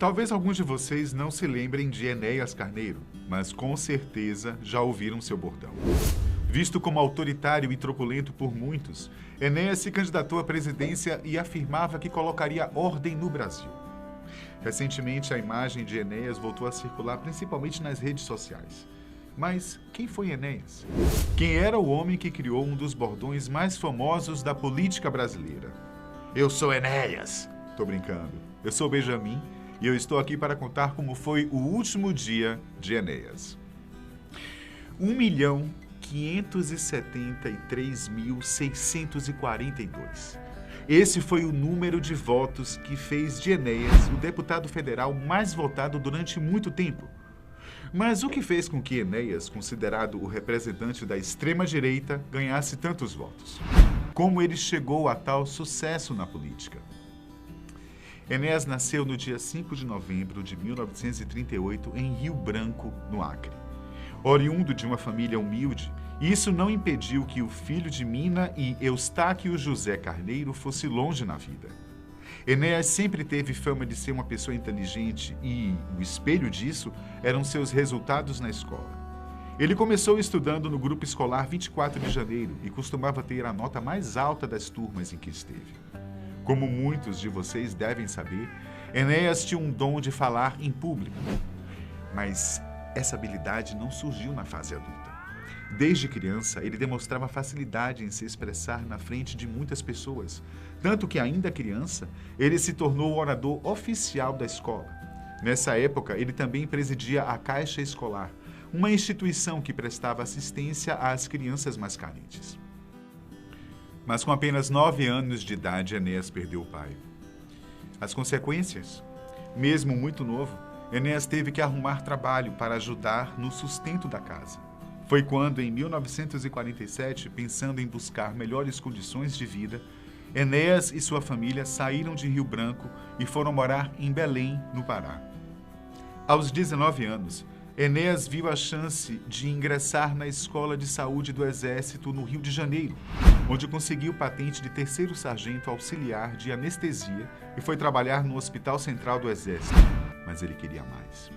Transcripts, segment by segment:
Talvez alguns de vocês não se lembrem de Enéas Carneiro, mas com certeza já ouviram seu bordão. Visto como autoritário e truculento por muitos, Enéas se candidatou à presidência e afirmava que colocaria ordem no Brasil. Recentemente, a imagem de Enéas voltou a circular principalmente nas redes sociais. Mas quem foi Enéas? Quem era o homem que criou um dos bordões mais famosos da política brasileira? Eu sou Enéas! Tô brincando. Eu sou Benjamin e eu estou aqui para contar como foi o último dia de Enéas. 1.573.642. Esse foi o número de votos que fez de Enéas o deputado federal mais votado durante muito tempo. Mas o que fez com que Enéas, considerado o representante da extrema-direita, ganhasse tantos votos? Como ele chegou a tal sucesso na política? Enéas nasceu no dia 5 de novembro de 1938 em Rio Branco, no Acre. Oriundo de uma família humilde, isso não impediu que o filho de Mina e Eustáquio José Carneiro fosse longe na vida. Enéas sempre teve fama de ser uma pessoa inteligente e o espelho disso eram seus resultados na escola. Ele começou estudando no grupo escolar 24 de janeiro e costumava ter a nota mais alta das turmas em que esteve. Como muitos de vocês devem saber, Enéas tinha um dom de falar em público. Mas essa habilidade não surgiu na fase adulta. Desde criança, ele demonstrava facilidade em se expressar na frente de muitas pessoas, tanto que, ainda criança, ele se tornou o orador oficial da escola. Nessa época, ele também presidia a Caixa Escolar, uma instituição que prestava assistência às crianças mais carentes. Mas com apenas 9 anos de idade, Enéas perdeu o pai. As consequências? Mesmo muito novo, Enéas teve que arrumar trabalho para ajudar no sustento da casa. Foi quando, em 1947, pensando em buscar melhores condições de vida, Enéas e sua família saíram de Rio Branco e foram morar em Belém, no Pará. Aos 19 anos, Enéas viu a chance de ingressar na Escola de Saúde do Exército no Rio de Janeiro, onde conseguiu patente de 3º sargento auxiliar de anestesia e foi trabalhar no Hospital Central do Exército. Mas ele queria mais.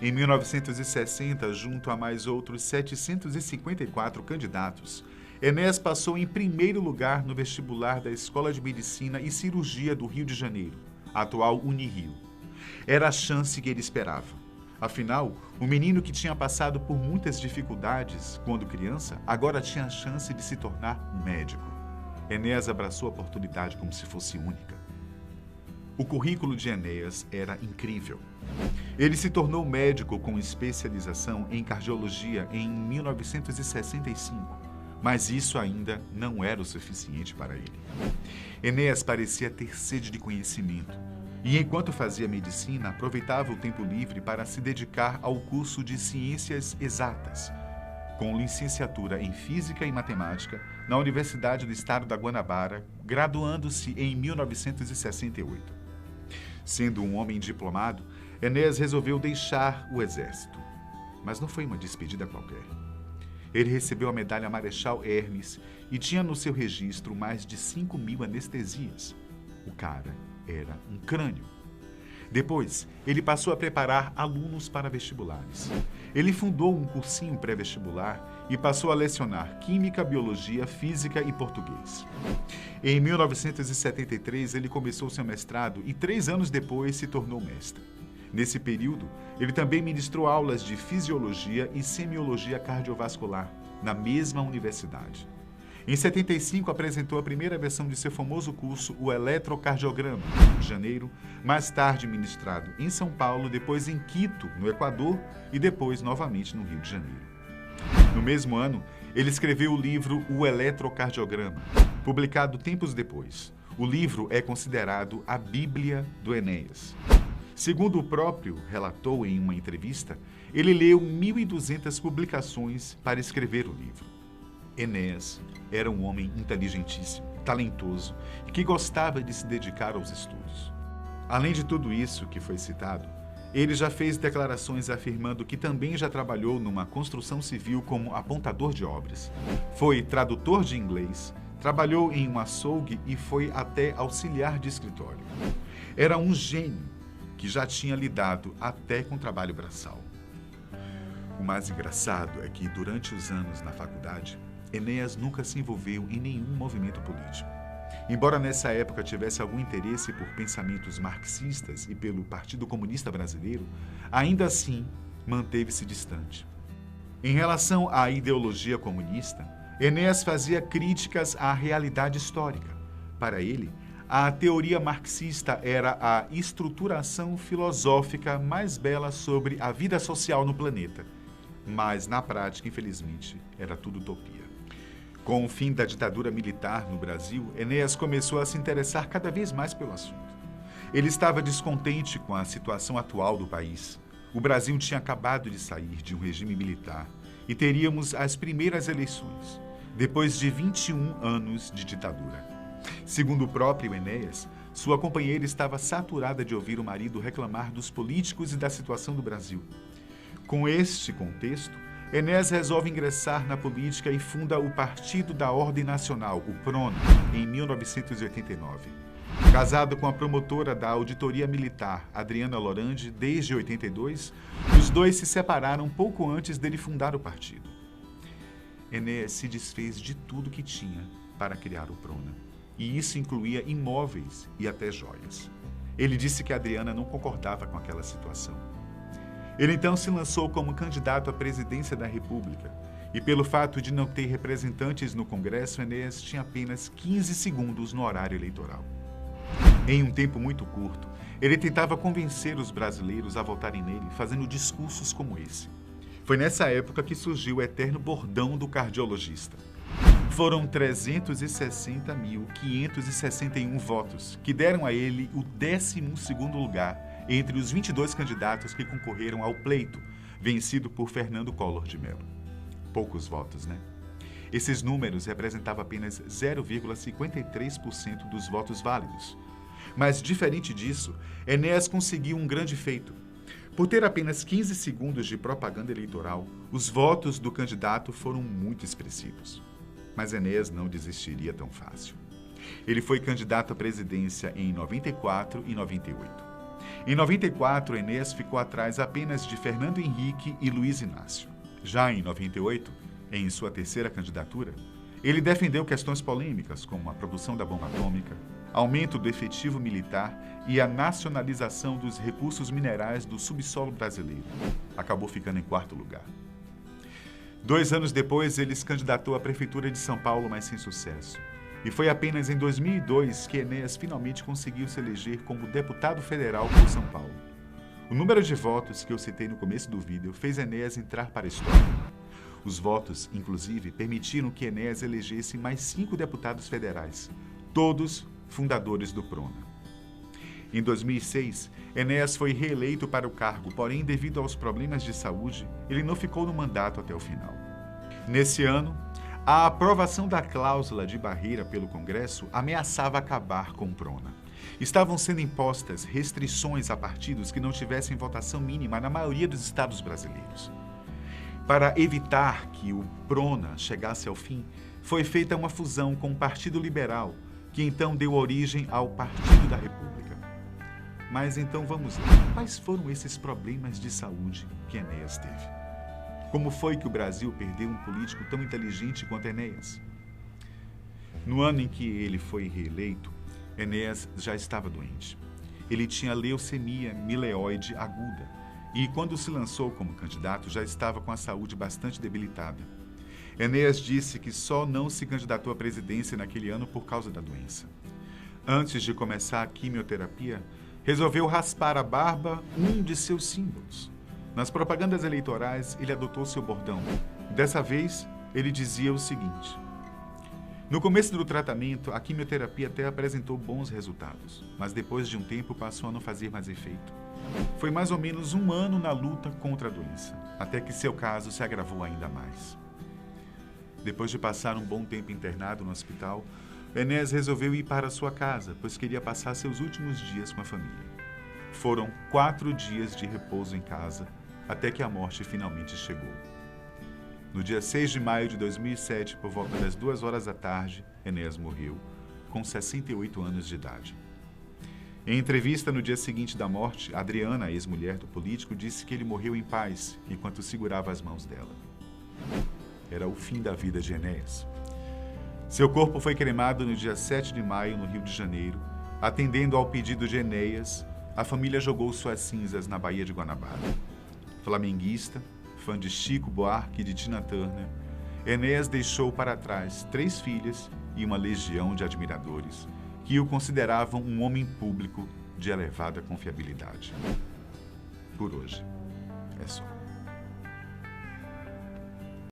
Em 1960, junto a mais outros 754 candidatos, Enéas passou em primeiro lugar no vestibular da Escola de Medicina e Cirurgia do Rio de Janeiro, a atual Unirio. Era a chance que ele esperava. Afinal, o menino que tinha passado por muitas dificuldades quando criança, agora tinha a chance de se tornar médico. Enéas abraçou a oportunidade como se fosse única. O currículo de Enéas era incrível. Ele se tornou médico com especialização em cardiologia em 1965, mas isso ainda não era o suficiente para ele. Enéas parecia ter sede de conhecimento e, enquanto fazia medicina, aproveitava o tempo livre para se dedicar ao curso de Ciências Exatas, com licenciatura em Física e Matemática na Universidade do Estado da Guanabara, graduando-se em 1968. Sendo um homem diplomado, Enéas resolveu deixar o exército. Mas não foi uma despedida qualquer. Ele recebeu a medalha Marechal Hermes e tinha no seu registro mais de 5.000 anestesias. O cara era um crânio. Depois, ele passou a preparar alunos para vestibulares. Ele fundou um cursinho pré-vestibular e passou a lecionar Química, Biologia, Física e Português. Em 1973, ele começou seu mestrado e 3 anos depois se tornou mestre. Nesse período, ele também ministrou aulas de Fisiologia e Semiologia Cardiovascular na mesma universidade. Em 75, apresentou a primeira versão de seu famoso curso, o Eletrocardiograma, no Rio de Janeiro, mais tarde ministrado em São Paulo, depois em Quito, no Equador, e depois novamente no Rio de Janeiro. No mesmo ano, ele escreveu o livro O Eletrocardiograma, publicado tempos depois. O livro é considerado a Bíblia do Enéas. Segundo o próprio relatou em uma entrevista, ele leu 1.200 publicações para escrever o livro. Enéas era um homem inteligentíssimo, talentoso e que gostava de se dedicar aos estudos. Além de tudo isso que foi citado, ele já fez declarações afirmando que também já trabalhou numa construção civil como apontador de obras. Foi tradutor de inglês, trabalhou em um açougue e foi até auxiliar de escritório. Era um gênio que já tinha lidado até com trabalho braçal. O mais engraçado é que, durante os anos na faculdade, Enéas nunca se envolveu em nenhum movimento político. Embora nessa época tivesse algum interesse por pensamentos marxistas e pelo Partido Comunista Brasileiro, ainda assim manteve-se distante. Em relação à ideologia comunista, Enéas fazia críticas à realidade histórica. Para ele, a teoria marxista era a estruturação filosófica mais bela sobre a vida social no planeta. Mas, na prática, infelizmente, era tudo utopia. Com o fim da ditadura militar no Brasil, Enéas começou a se interessar cada vez mais pelo assunto. Ele estava descontente com a situação atual do país. O Brasil tinha acabado de sair de um regime militar e teríamos as primeiras eleições, depois de 21 anos de ditadura. Segundo o próprio Enéas, sua companheira estava saturada de ouvir o marido reclamar dos políticos e da situação do Brasil. Com este contexto, Enéas resolve ingressar na política e funda o Partido da Ordem Nacional, o PRONA, em 1989. Casado com a promotora da Auditoria Militar, Adriana Lorandi, desde 82, os dois se separaram pouco antes dele fundar o partido. Enéas se desfez de tudo que tinha para criar o PRONA, e isso incluía imóveis e até joias. Ele disse que Adriana não concordava com aquela situação. Ele então se lançou como candidato à presidência da República e, pelo fato de não ter representantes no Congresso, Enéas tinha apenas 15 segundos no horário eleitoral. Em um tempo muito curto, ele tentava convencer os brasileiros a votarem nele, fazendo discursos como esse. Foi nessa época que surgiu o eterno bordão do cardiologista. Foram 360.561 votos, que deram a ele o 12º lugar entre os 22 candidatos que concorreram ao pleito, vencido por Fernando Collor de Mello. Poucos votos, né? Esses números representavam apenas 0,53% dos votos válidos. Mas, diferente disso, Enéas conseguiu um grande feito. Por ter apenas 15 segundos de propaganda eleitoral, os votos do candidato foram muito expressivos. Mas Enéas não desistiria tão fácil. Ele foi candidato à presidência em 94 e 98. Em 94, Enéas ficou atrás apenas de Fernando Henrique e Luiz Inácio. Já em 98, em sua terceira candidatura, ele defendeu questões polêmicas como a produção da bomba atômica, aumento do efetivo militar e a nacionalização dos recursos minerais do subsolo brasileiro. Acabou ficando em quarto lugar. 2 anos depois, ele se candidatou à Prefeitura de São Paulo, mas sem sucesso. E foi apenas em 2002 que Enéas finalmente conseguiu se eleger como deputado federal por São Paulo. O número de votos que eu citei no começo do vídeo fez Enéas entrar para a história. Os votos, inclusive, permitiram que Enéas elegesse mais 5 deputados federais, todos fundadores do PRONA. Em 2006, Enéas foi reeleito para o cargo, porém, devido aos problemas de saúde, ele não ficou no mandato até o final. Nesse ano, a aprovação da cláusula de barreira pelo Congresso ameaçava acabar com o PRONA. Estavam sendo impostas restrições a partidos que não tivessem votação mínima na maioria dos estados brasileiros. Para evitar que o PRONA chegasse ao fim, foi feita uma fusão com o Partido Liberal, que então deu origem ao Partido da República. Mas então vamos lá. Quais foram esses problemas de saúde que Enéas teve? Como foi que o Brasil perdeu um político tão inteligente quanto Enéas? No ano em que ele foi reeleito, Enéas já estava doente. Ele tinha leucemia mieloide aguda e, quando se lançou como candidato, já estava com a saúde bastante debilitada. Enéas disse que só não se candidatou à presidência naquele ano por causa da doença. Antes de começar a quimioterapia, resolveu raspar a barba, um de seus símbolos. Nas propagandas eleitorais, ele adotou seu bordão. Dessa vez, ele dizia o seguinte: no começo do tratamento, a quimioterapia até apresentou bons resultados, mas depois de um tempo passou a não fazer mais efeito. Foi mais ou menos 1 ano na luta contra a doença, até que seu caso se agravou ainda mais. Depois de passar um bom tempo internado no hospital, Enéas resolveu ir para sua casa, pois queria passar seus últimos dias com a família. Foram 4 dias de repouso em casa, até que a morte finalmente chegou. No dia 6 de maio de 2007, por volta das 2 horas da tarde, Enéas morreu, com 68 anos de idade. Em entrevista no dia seguinte da morte, Adriana, ex-mulher do político, disse que ele morreu em paz enquanto segurava as mãos dela. Era o fim da vida de Enéas. Seu corpo foi cremado no dia 7 de maio, no Rio de Janeiro. Atendendo ao pedido de Enéas, a família jogou suas cinzas na Baía de Guanabara. Flamenguista, fã de Chico Buarque e de Tina Turner, Enéas deixou para trás 3 filhas e uma legião de admiradores que o consideravam um homem público de elevada confiabilidade. Por hoje, é só.